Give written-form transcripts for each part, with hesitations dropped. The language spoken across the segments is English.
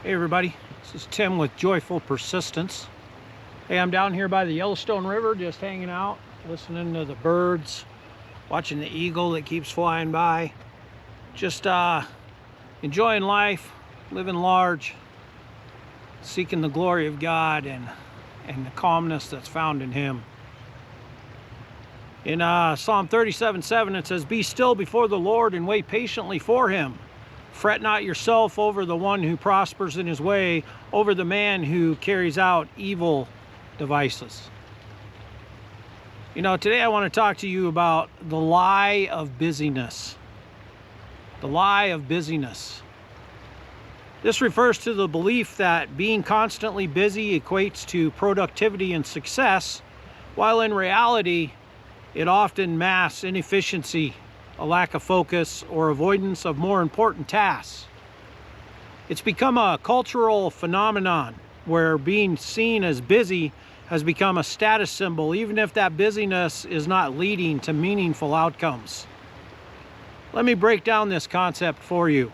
Hey everybody, this is Tim with Joyful Persistence. Hey, I'm down here by the Yellowstone River just hanging out, listening to the birds, watching the eagle that keeps flying by. Just enjoying life, living large, seeking the glory of God and the calmness that's found in Him. In Psalm 37:7 it says, "Be still before the Lord and wait patiently for Him. Fret not yourself over the one who prospers in his way, over the man who carries out evil devices." You know, today I want to talk to you about the lie of busyness. The lie of busyness. This refers to the belief that being constantly busy equates to productivity and success, while in reality, it often masks inefficiency, a lack of focus, or avoidance of more important tasks. It's become a cultural phenomenon where being seen as busy has become a status symbol, even if that busyness is not leading to meaningful outcomes. Let me break down this concept for you.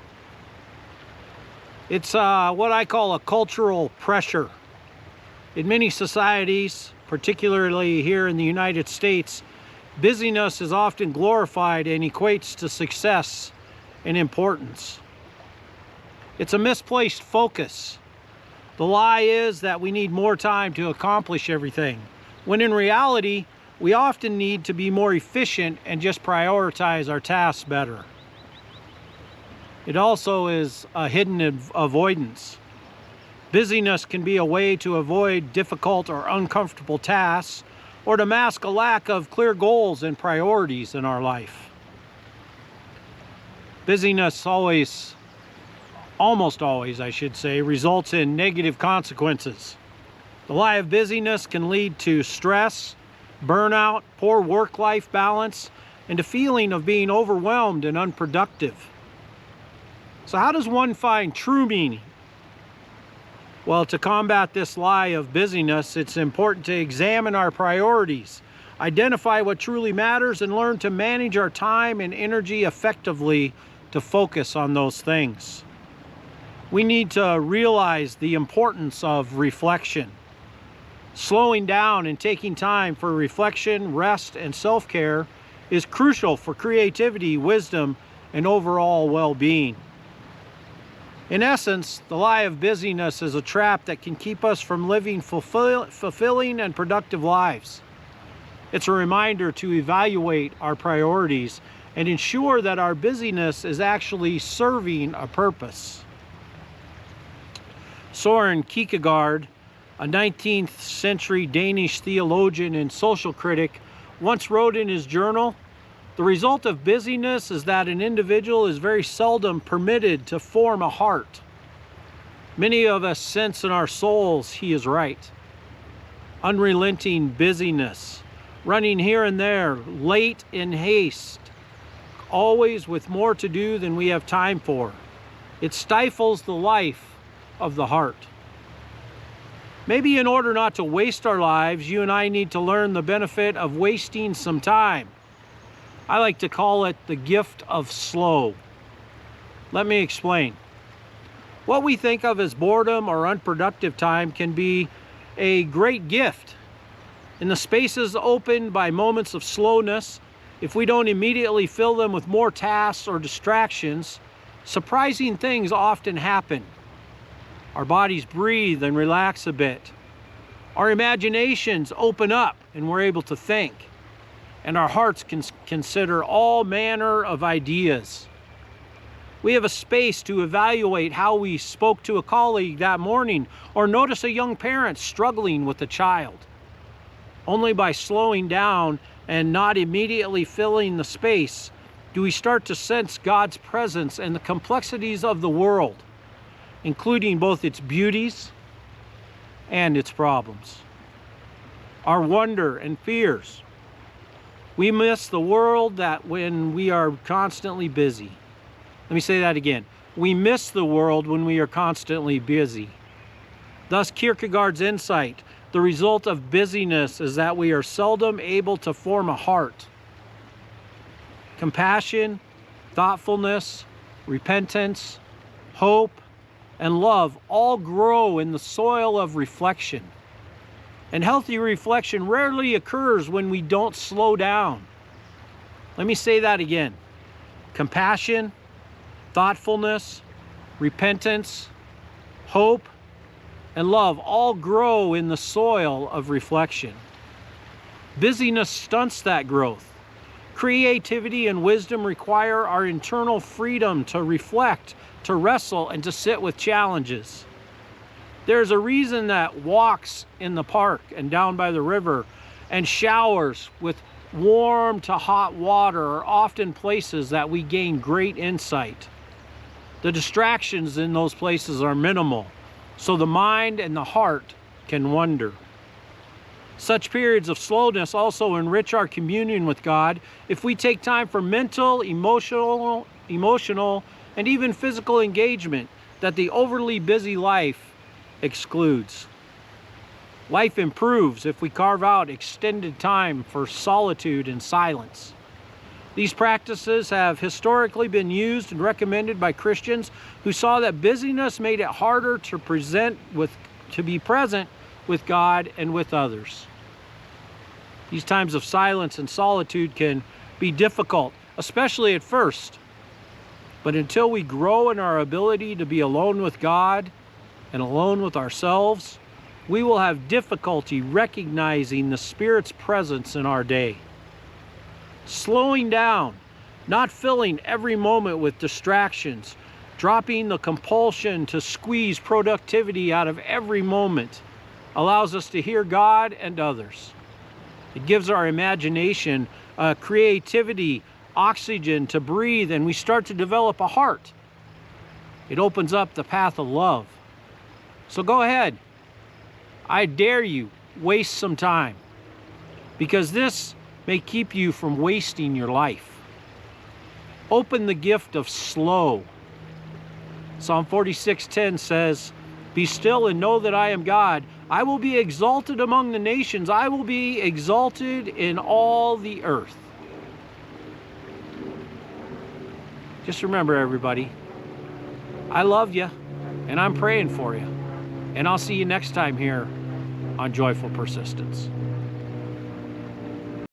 It's what I call a cultural pressure. In many societies, particularly here in the United States, busyness is often glorified and equates to success and importance. It's a misplaced focus. The lie is that we need more time to accomplish everything, when in reality, we often need to be more efficient and just prioritize our tasks better. It also is a hidden avoidance. Busyness can be a way to avoid difficult or uncomfortable tasks, or to mask a lack of clear goals and priorities in our life. Busyness almost always, I should say, results in negative consequences. The lie of busyness can lead to stress, burnout, poor work-life balance, and a feeling of being overwhelmed and unproductive. So how does one find true meaning? Well, to combat this lie of busyness, it's important to examine our priorities, identify what truly matters, and learn to manage our time and energy effectively to focus on those things. We need to realize the importance of reflection. Slowing down and taking time for reflection, rest, and self-care is crucial for creativity, wisdom, and overall well-being. In essence, the lie of busyness is a trap that can keep us from living fulfilling and productive lives. It's a reminder to evaluate our priorities and ensure that our busyness is actually serving a purpose. Søren Kierkegaard, a 19th century Danish theologian and social critic, once wrote in his journal, "The result of busyness is that an individual is very seldom permitted to form a heart. Many of us sense in our souls he is right. Unrelenting busyness, running here and there, late in haste, always with more to do than we have time for. It stifles the life of the heart." Maybe in order not to waste our lives, you and I need to learn the benefit of wasting some time. I like to call it the gift of slow. Let me explain. What we think of as boredom or unproductive time can be a great gift. In the spaces opened by moments of slowness, if we don't immediately fill them with more tasks or distractions, surprising things often happen. Our bodies breathe and relax a bit. Our imaginations open up and we're able to think. And our hearts can consider all manner of ideas. We have a space to evaluate how we spoke to a colleague that morning, or notice a young parent struggling with a child. Only by slowing down and not immediately filling the space do we start to sense God's presence and the complexities of the world, including both its beauties and its problems, our wonder and fears. We miss the world that when we are constantly busy. Let me say that again. We miss the world when we are constantly busy. Thus, Kierkegaard's insight, the result of busyness is that we are seldom able to form a heart. Compassion, thoughtfulness, repentance, hope, and love all grow in the soil of reflection. And healthy reflection rarely occurs when we don't slow down. Let me say that again. Compassion, thoughtfulness, repentance, hope, and love all grow in the soil of reflection. Busyness stunts that growth. Creativity and wisdom require our internal freedom to reflect, to wrestle, and to sit with challenges. There's a reason that walks in the park and down by the river and showers with warm to hot water are often places that we gain great insight. The distractions in those places are minimal, so the mind and the heart can wonder. Such periods of slowness also enrich our communion with God if we take time for mental, emotional, and even physical engagement that the overly busy life excludes. Life improves if we carve out extended time for solitude and silence. These practices have historically been used and recommended by Christians who saw that busyness made it harder to be present with God and with others. These times of silence and solitude can be difficult, especially at first. But until we grow in our ability to be alone with God and alone with ourselves, we will have difficulty recognizing the Spirit's presence in our day. Slowing down, not filling every moment with distractions, dropping the compulsion to squeeze productivity out of every moment, allows us to hear God and others. It gives our imagination, creativity, oxygen to breathe, and we start to develop a heart. It opens up the path of love. So go ahead. I dare you, waste some time, because this may keep you from wasting your life. Open the gift of slow. Psalm 46:10 says, "Be still and know that I am God. I will be exalted among the nations. I will be exalted in all the earth." Just remember, everybody, I love you, and I'm praying for you. And I'll see you next time here on Joyful Persistence.